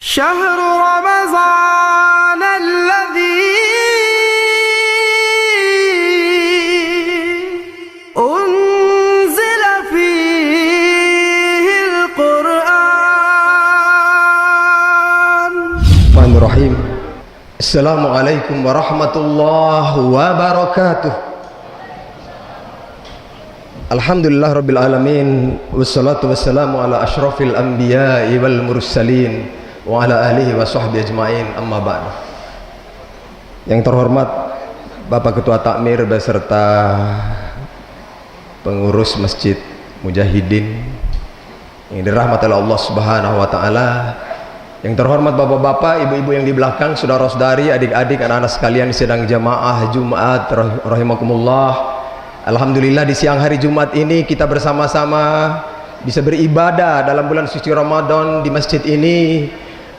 شهر رمضان الذي أنزل فيه القرآن. Bismillahirrahmanirrahim. Assalamualaikum warahmatullahi wabarakatuh. Alhamdulillah rabbil alamin, wassalatu wassalamu ala asyrafil anbiya'i wal mursalin wa ala alihi wa sahbihi ajma'in, amma ba'du. Yang terhormat Bapak Ketua Takmir beserta pengurus Masjid Mujahidin yang dirahmati oleh Allah Subhanahu wa taala. Yang terhormat bapak-bapak, ibu-ibu yang di belakang, saudara-saudari, adik-adik, anak-anak sekalian sedang jamaah Jumat rahimakumullah. Alhamdulillah di siang hari Jumat ini kita bersama-sama bisa beribadah dalam bulan suci Ramadan di masjid ini.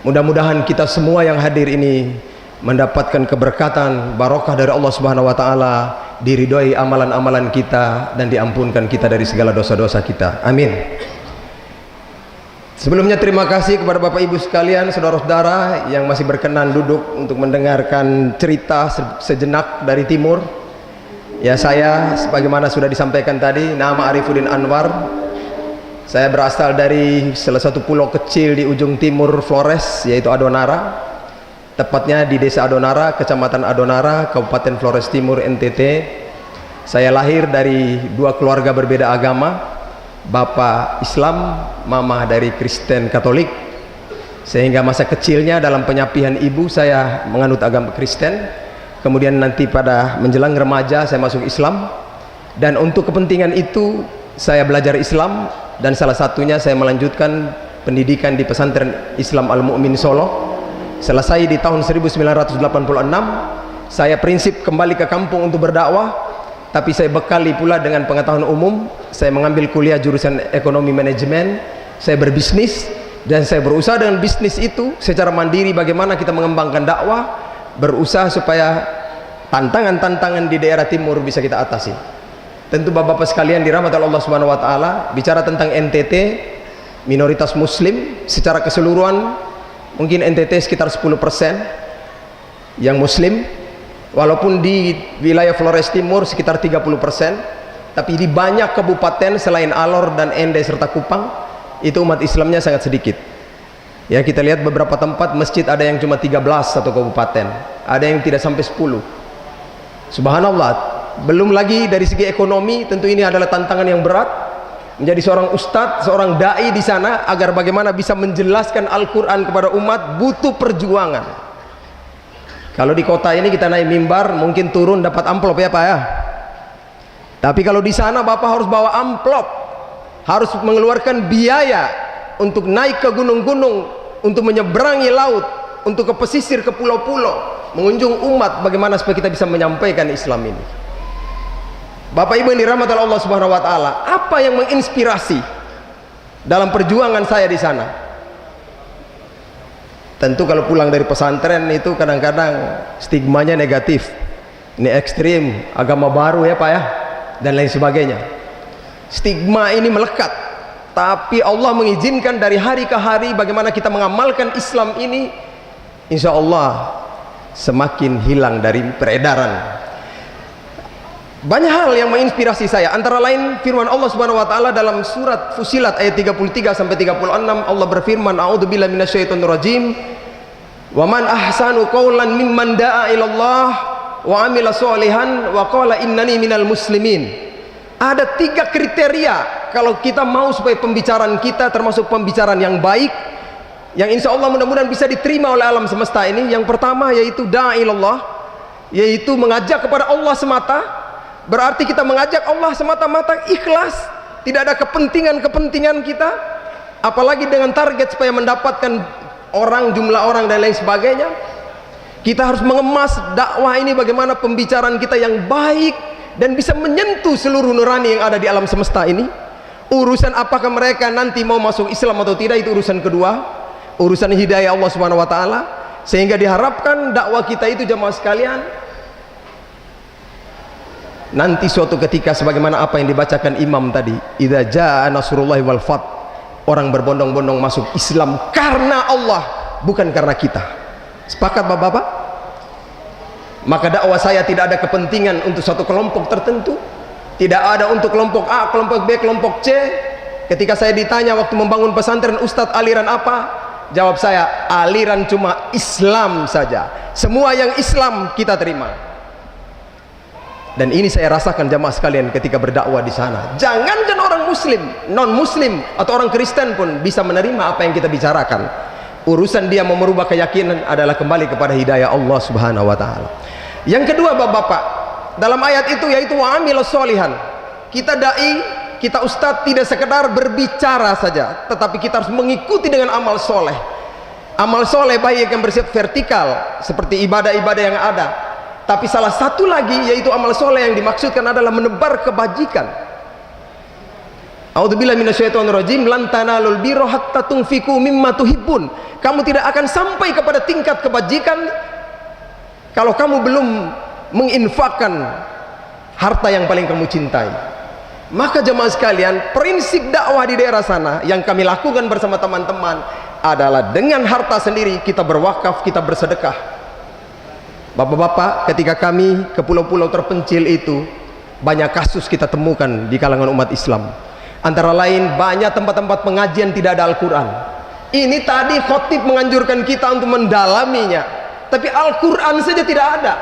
Mudah-mudahan kita semua yang hadir ini mendapatkan keberkatan, barokah dari Allah Subhanahu wa taala, diridhoi amalan-amalan kita dan diampunkan kita dari segala dosa-dosa kita. Amin. Sebelumnya terima kasih kepada Bapak Ibu sekalian, saudara-saudara yang masih berkenan duduk untuk mendengarkan cerita sejenak dari timur. Ya, saya sebagaimana sudah disampaikan tadi, nama Arifuddin Anwar. Saya berasal dari salah satu pulau kecil di ujung timur Flores, yaitu Adonara. Tepatnya di Desa Adonara, Kecamatan Adonara, Kabupaten Flores Timur, NTT. Saya lahir dari dua keluarga berbeda agama, bapak Islam, mama dari Kristen Katolik. Sehingga masa kecilnya dalam penyapian ibu saya menganut agama Kristen. Kemudian nanti pada menjelang remaja saya masuk Islam, dan untuk kepentingan itu saya belajar Islam, dan salah satunya saya melanjutkan pendidikan di pesantren Islam Al-Mu'min Solo. Selesai di tahun 1986, saya prinsip kembali ke kampung untuk berdakwah, tapi saya bekali pula dengan pengetahuan umum. Saya mengambil kuliah jurusan ekonomi manajemen, saya berbisnis, dan saya berusaha dengan bisnis itu secara mandiri bagaimana kita mengembangkan dakwah, berusaha supaya tantangan-tantangan di daerah timur bisa kita atasi. Tentu bapak-bapak sekalian dirahmati Allah Subhanahu wa taala, bicara tentang NTT, minoritas muslim secara keseluruhan, mungkin NTT sekitar 10% yang muslim, walaupun di wilayah Flores Timur sekitar 30%, tapi di banyak kabupaten selain Alor dan Ende serta Kupang itu umat Islamnya sangat sedikit. Ya, kita lihat beberapa tempat masjid ada yang cuma 13 satu kabupaten, ada yang tidak sampai 10. Subhanallah. Belum lagi dari segi ekonomi, tentu ini adalah tantangan yang berat. Menjadi seorang ustadz, seorang dai di sana, agar bagaimana bisa menjelaskan Al-Quran kepada umat, butuh perjuangan. Kalau di kota ini kita naik mimbar, mungkin turun dapat amplop ya Pak ya. Tapi kalau di sana Bapak harus bawa amplop, harus mengeluarkan biaya untuk naik ke gunung-gunung, untuk menyeberangi laut, untuk ke pesisir, ke pulau-pulau, mengunjung umat, bagaimana supaya kita bisa menyampaikan Islam ini. Bapak Ibu yang dirahmati Allah Subhanahu wa taala, apa yang menginspirasi dalam perjuangan saya di sana? Tentu kalau pulang dari pesantren itu kadang-kadang stigmanya negatif. Ini ekstrim, agama baru ya Pak ya, dan lain sebagainya. Stigma ini melekat. Tapi Allah mengizinkan dari hari ke hari bagaimana kita mengamalkan Islam ini, insya Allah semakin hilang dari peredaran. Banyak hal yang menginspirasi saya, antara lain firman Allah Subhanahu wa taala dalam surat Fusilat ayat 33 sampai 36. Allah berfirman, a'udzubillahi minasyaitonirrajim, wa man ahsanu qawlan mimman da'a ilallah wa amila sholihan wa qala innani minal muslimin. Ada 3 kriteria kalau kita mau supaya pembicaraan kita termasuk pembicaraan yang baik, yang insya Allah mudah-mudahan bisa diterima oleh alam semesta ini. Yang pertama yaitu da'ilallah, yaitu mengajak kepada Allah semata. Berarti kita mengajak Allah semata-mata ikhlas, tidak ada kepentingan-kepentingan kita, apalagi dengan target supaya mendapatkan orang, jumlah orang dan lain sebagainya. Kita harus mengemas dakwah ini bagaimana pembicaraan kita yang baik dan bisa menyentuh seluruh nurani yang ada di alam semesta ini. Urusan apakah mereka nanti mau masuk Islam atau tidak itu urusan kedua, urusan hidayah Allah Subhanahu wa taala. Sehingga diharapkan dakwah kita itu jamaah sekalian nanti suatu ketika sebagaimana apa yang dibacakan imam tadi, idza jaa nasrullahi wal fath, orang berbondong-bondong masuk Islam karena Allah, bukan karena kita. Sepakat Bapak-bapak? Maka dakwah saya tidak ada kepentingan untuk satu kelompok tertentu, tidak ada untuk kelompok A, kelompok B, kelompok C. Ketika saya ditanya waktu membangun pesantren, Ustadz aliran apa? Jawab saya, aliran cuma Islam saja. Semua yang Islam kita terima. Dan ini saya rasakan jamaah sekalian ketika berdakwah di sana. Jangankan orang muslim, non muslim atau orang Kristen pun bisa menerima apa yang kita bicarakan. Urusan dia mau merubah keyakinan adalah kembali kepada hidayah Allah Subhanahu wa taala. Yang kedua Bapak-bapak, dalam ayat itu yaitu wa amilus sholihan. Kita dai, kita ustadz tidak sekedar berbicara saja, tetapi kita harus mengikuti dengan amal soleh. Amal soleh baik yang bersifat vertikal seperti ibadah-ibadah yang ada. Tapi salah satu lagi yaitu amal soleh yang dimaksudkan adalah menebar kebajikan. A'udzubillahi minasyaitonirrajim, lan tanalul birra hatta tunfiqu mimma tuhibbun. Kamu tidak akan sampai kepada tingkat kebajikan kalau kamu belum menginfakkan harta yang paling kamu cintai. Maka jemaah sekalian, prinsip dakwah di daerah sana yang kami lakukan bersama teman-teman adalah dengan harta sendiri kita berwakaf, kita bersedekah. Bapak-bapak, ketika kami ke pulau-pulau terpencil itu, banyak kasus kita temukan di kalangan umat Islam. Antara lain banyak tempat-tempat pengajian tidak ada Al-Quran. Ini tadi khotib menganjurkan kita untuk mendalaminya, tapi Al-Quran saja tidak ada.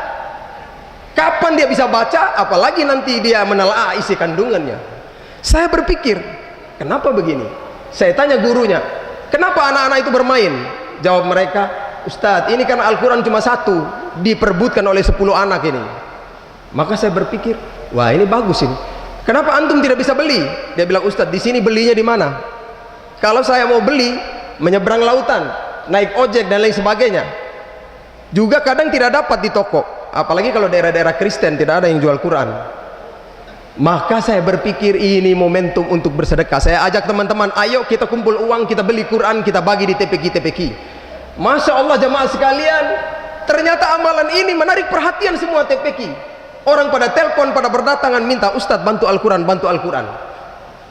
Kapan dia bisa baca, apalagi nanti dia menelaah isi kandungannya. Saya berpikir, kenapa begini? Saya tanya gurunya, kenapa anak-anak itu bermain? Jawab mereka, Ustadz, ini kan Al-Quran cuma satu, diperbutkan oleh 10 anak ini. Maka saya berpikir, wah ini bagus ini. Kenapa antum tidak bisa beli? Dia bilang, Ustadz, di sini belinya di mana? Kalau saya mau beli, menyeberang lautan, naik ojek dan lain sebagainya. Juga kadang tidak dapat di toko. Apalagi kalau daerah-daerah Kristen tidak ada yang jual Quran. Maka saya berpikir ini momentum untuk bersedekah. Saya ajak teman-teman, ayo kita kumpul uang, kita beli Quran, kita bagi di TPQ. Masya Allah jamaah sekalian, ternyata amalan ini menarik perhatian semua TPQ. Orang pada telepon, pada berdatangan minta, Ustadz bantu Al-Quran, bantu Al-Quran.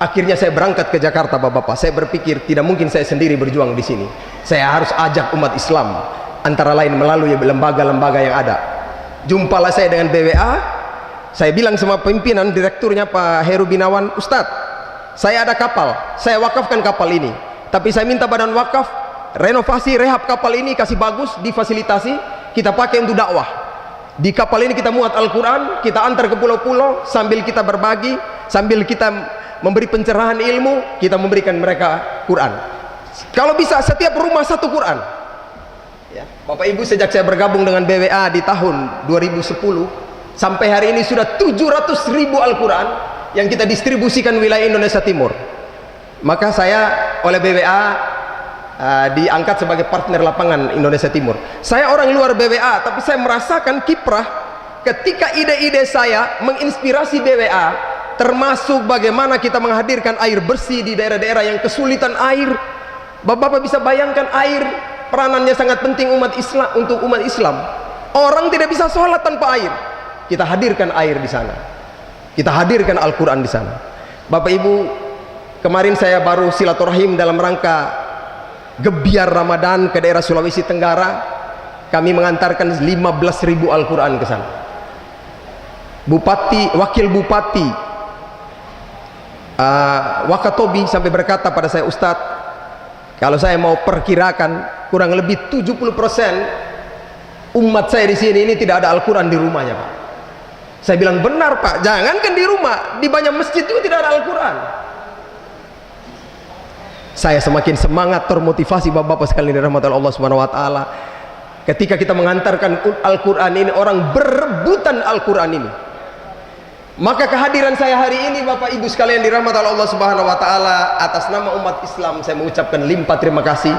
Akhirnya saya berangkat ke Jakarta Bapak-bapak. Saya berpikir tidak mungkin saya sendiri berjuang di sini. Saya harus ajak umat Islam, antara lain melalui lembaga-lembaga yang ada. Jumpalah saya dengan BWA. Saya bilang sama pimpinan direkturnya Pak Heru Binawan, Ustadz, saya ada kapal, saya wakafkan kapal ini. Tapi saya minta badan wakaf renovasi, rehab kapal ini, kasih bagus, difasilitasi, kita pakai untuk dakwah. Di kapal ini kita muat Al-Quran, kita antar ke pulau-pulau, sambil kita berbagi, sambil kita memberi pencerahan ilmu, kita memberikan mereka Quran. Kalau bisa setiap rumah satu Quran ya. Bapak Ibu, sejak saya bergabung dengan BWA di tahun 2010 sampai hari ini sudah 700.000 Al-Quran yang kita distribusikan wilayah Indonesia Timur. Maka saya oleh BWA diangkat sebagai partner lapangan Indonesia Timur. Saya orang luar BWA, tapi saya merasakan kiprah ketika ide-ide saya menginspirasi BWA, termasuk bagaimana kita menghadirkan air bersih di daerah-daerah yang kesulitan air. Bapak-bapak bisa bayangkan air peranannya sangat penting umat Islam, untuk umat Islam. Orang tidak bisa sholat tanpa air. Kita hadirkan air di sana. Kita hadirkan Al-Quran di sana. Bapak Ibu, kemarin saya baru silaturahim dalam rangka Gebiar Ramadan ke daerah Sulawesi Tenggara. Kami mengantarkan 15.000 Al-Quran ke sana. Bupati, wakil bupati Wakatobi sampai berkata pada saya, Ustadz, kalau saya mau perkirakan kurang lebih 70% umat saya di sini ini tidak ada Al-Quran di rumahnya, Pak. Saya bilang, benar Pak, jangankan di rumah, di banyak masjid juga tidak ada Al-Quran. Saya semakin semangat, termotivasi Bapak-bapak sekalian dirahmati Allah Subhanahu wa taala. Ketika kita mengantarkan Al-Quran ini, orang berebutan Al-Quran ini. Maka kehadiran saya hari ini Bapak Ibu sekalian dirahmati Allah Subhanahu wa taala, atas nama umat Islam saya mengucapkan limpah terima kasih.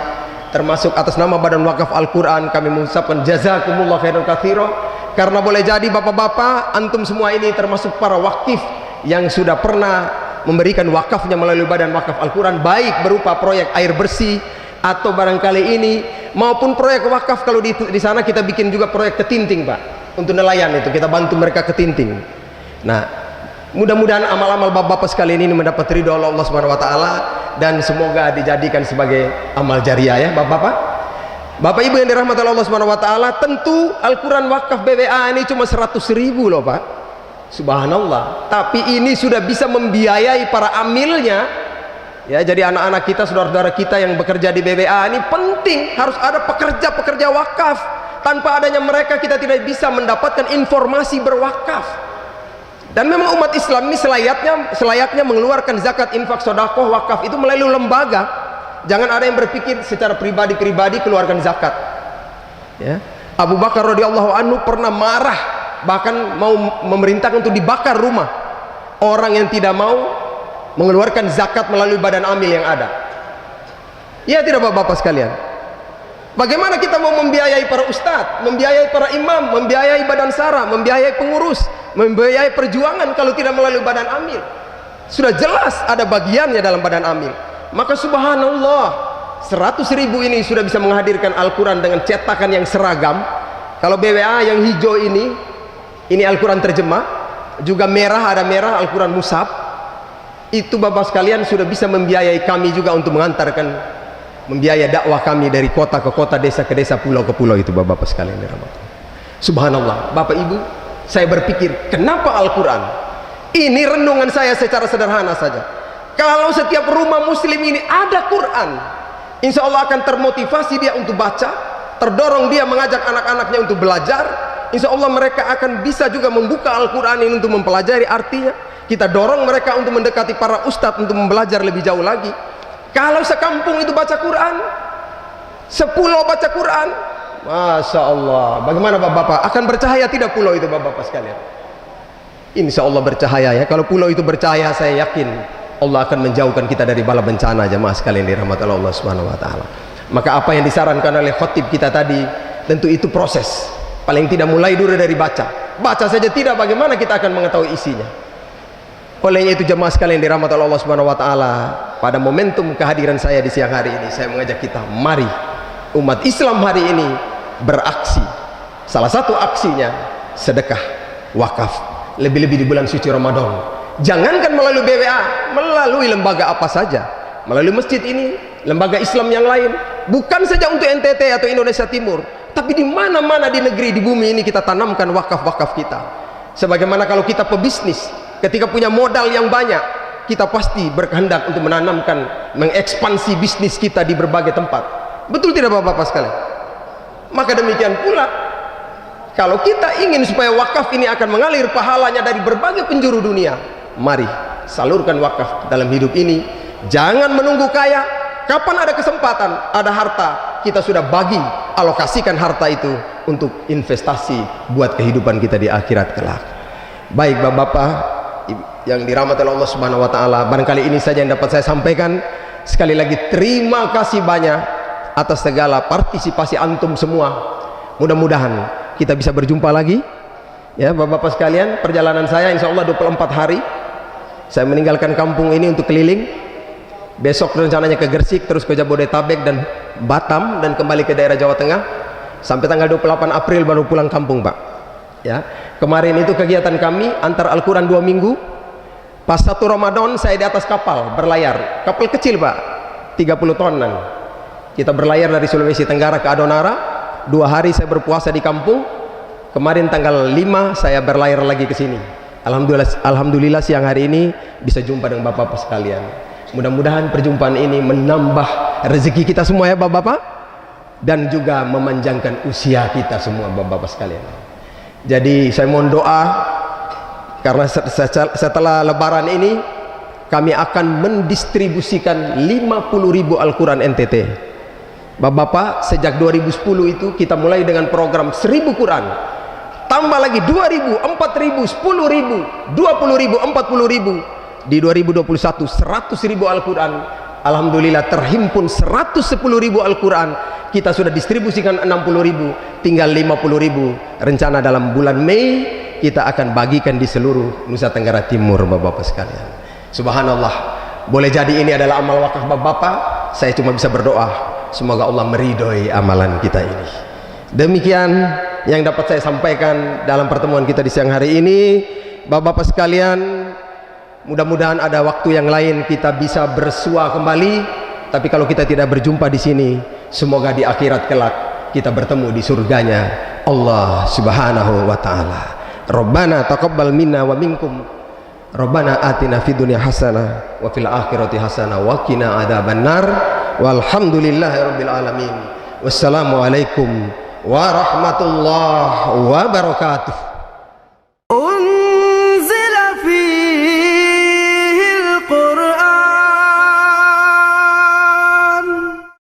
Termasuk atas nama Badan Wakaf Al-Quran kami mengucapkan jazakumullah khairan katsira. Karena boleh jadi Bapak-bapak, antum semua ini termasuk para wakif yang sudah pernah memberikan wakafnya melalui Badan Wakaf Al-Quran, baik berupa proyek air bersih atau barangkali ini maupun proyek wakaf. Kalau di sana kita bikin juga proyek ketinting, Pak, untuk nelayan itu kita bantu mereka ketinting. Nah, mudah-mudahan amal-amal bapak-bapak sekalian ini mendapat ridho Allah Subhanahu wa taala dan semoga dijadikan sebagai amal jariah ya, Bapak-bapak. Bapak Ibu yang dirahmati Allah Subhanahu wa taala, tentu Al-Qur'an wakaf BWA ini cuma 100.000 loh Pak. Subhanallah. Tapi ini sudah bisa membiayai para amilnya. Ya, jadi anak-anak kita, saudara-saudara kita yang bekerja di BWA ini penting harus ada pekerja-pekerja wakaf. Tanpa adanya mereka kita tidak bisa mendapatkan informasi berwakaf. Dan memang umat Islam ini selayaknya mengeluarkan zakat, infak, sedekah, wakaf itu melalui lembaga. Jangan ada yang berpikir secara pribadi-pribadi keluarkan zakat. Ya. Abu Bakar radhiyallahu anhu pernah marah, bahkan mau memerintahkan untuk dibakar rumah orang yang tidak mau mengeluarkan zakat melalui badan amil yang ada. Ya tidak Bapak-bapak sekalian. Bagaimana kita mau membiayai para ustadz, membiayai para imam, membiayai badan syara, membiayai pengurus, membiayai perjuangan kalau tidak melalui badan amil? Sudah jelas ada bagiannya dalam badan amil. Maka subhanallah, 100.000 ini sudah bisa menghadirkan Al-Quran dengan cetakan yang seragam. Kalau BWA yang hijau ini Al-Quran terjemah, juga merah, ada merah Al-Quran mushaf. Itu Bapak sekalian sudah bisa membiayai kami juga untuk mengantarkan, membiayai dakwah kami dari kota ke kota, desa ke desa, pulau ke pulau itu Bapak sekalian. Subhanallah, Bapak Ibu, saya berpikir kenapa Al-Quran? Ini renungan saya secara sederhana saja. Kalau setiap rumah muslim ini ada Quran, insya Allah akan termotivasi dia untuk baca, terdorong dia mengajak anak-anaknya untuk belajar. Insya Allah mereka akan bisa juga membuka Al-Quran ini untuk mempelajari artinya. Kita dorong mereka untuk mendekati para ustadz untuk belajar lebih jauh lagi. Kalau sekampung itu baca Quran, sepulau baca Quran, Masya Allah, bagaimana Bapak-bapak? Akan bercahaya tidak pulau itu Bapak-bapak sekalian? Insya Allah bercahaya ya. Kalau pulau itu bercahaya, saya yakin Allah akan menjauhkan kita dari bala bencana, jemaah sekalian dirahmati Allah Subhanahu wa taala. Maka apa yang disarankan oleh khotib kita tadi, tentu itu proses. Paling tidak mulai dulu dari baca. Baca saja tidak, bagaimana kita akan mengetahui isinya? Olehnya itu jemaah sekalian dirahmati Allah Subhanahu wa taala, pada momentum kehadiran saya di siang hari ini, saya mengajak kita, mari umat Islam hari ini beraksi. Salah satu aksinya sedekah, wakaf, lebih-lebih di bulan suci Ramadan. Jangankan melalui BWA, melalui lembaga apa saja, melalui masjid ini, lembaga Islam yang lain, bukan saja untuk NTT atau Indonesia Timur, tapi di mana-mana di negeri, di bumi ini kita tanamkan wakaf-wakaf kita. Sebagaimana kalau kita pebisnis, ketika punya modal yang banyak, kita pasti berkehendak untuk menanamkan, mengekspansi bisnis kita di berbagai tempat. Betul tidak Bapak-bapak sekalian? Maka demikian pula, kalau kita ingin supaya wakaf ini akan mengalir pahalanya dari berbagai penjuru dunia, mari salurkan wakaf dalam hidup ini. Jangan menunggu kaya. Kapan ada kesempatan, ada harta, kita sudah bagi, alokasikan harta itu untuk investasi buat kehidupan kita di akhirat kelak. Baik Bapak-bapak yang dirahmati Allah Subhanahu wa taala, barangkali ini saja yang dapat saya sampaikan. Sekali lagi terima kasih banyak atas segala partisipasi antum semua. Mudah-mudahan kita bisa berjumpa lagi ya Bapak-bapak sekalian. Perjalanan saya insya Allah 24 hari saya meninggalkan kampung ini untuk keliling. Besok rencananya ke Gresik, terus ke Jabodetabek dan Batam, dan kembali ke daerah Jawa Tengah sampai tanggal 28 April baru pulang kampung Pak ya. Kemarin itu kegiatan kami antar Al-Quran 2 minggu. Pas 1 Ramadan saya di atas kapal berlayar, kapal kecil Pak, 30 tonan. Kita berlayar dari Sulawesi Tenggara ke Adonara. 2 hari saya berpuasa di kampung. Kemarin tanggal 5 saya berlayar lagi ke sini. Alhamdulillah siang hari ini bisa jumpa dengan Bapak-bapak sekalian. Mudah-mudahan perjumpaan ini menambah rezeki kita semua ya Bapak-bapak, dan juga memanjangkan usia kita semua Bapak-bapak sekalian. Jadi saya mohon doa, karena setelah lebaran ini kami akan mendistribusikan 50.000 Al-Quran NTT. Bapak-bapak, sejak 2010 itu kita mulai dengan program 1000 Quran, tambah lagi 2.000, 4.000, 10.000, 20.000, 40.000. Di 2021 100.000 Al-Quran. Alhamdulillah terhimpun 110.000 Al-Quran. Kita sudah distribusikan 60.000, tinggal 50.000. Rencana dalam bulan Mei kita akan bagikan di seluruh Nusa Tenggara Timur Bapak-bapak sekalian. Subhanallah, boleh jadi ini adalah amal wakaf Bapak. Saya cuma bisa berdoa, semoga Allah meridhoi amalan kita ini. Demikian yang dapat saya sampaikan dalam pertemuan kita di siang hari ini Bapak-bapak sekalian. Mudah-mudahan ada waktu yang lain kita bisa bersua kembali. Tapi kalau kita tidak berjumpa di sini, Semoga di akhirat kelak kita bertemu di surganya Allah Subhanahu wa taala. Rabbana taqabbal minna wa minkum. Rabbana atina fid dunya hasanah wa fil akhirati hasanah wa qina adzabannar. Walhamdulillahirabbil alamin. Wassalamualaikum warahmatullahi wabarakatuh.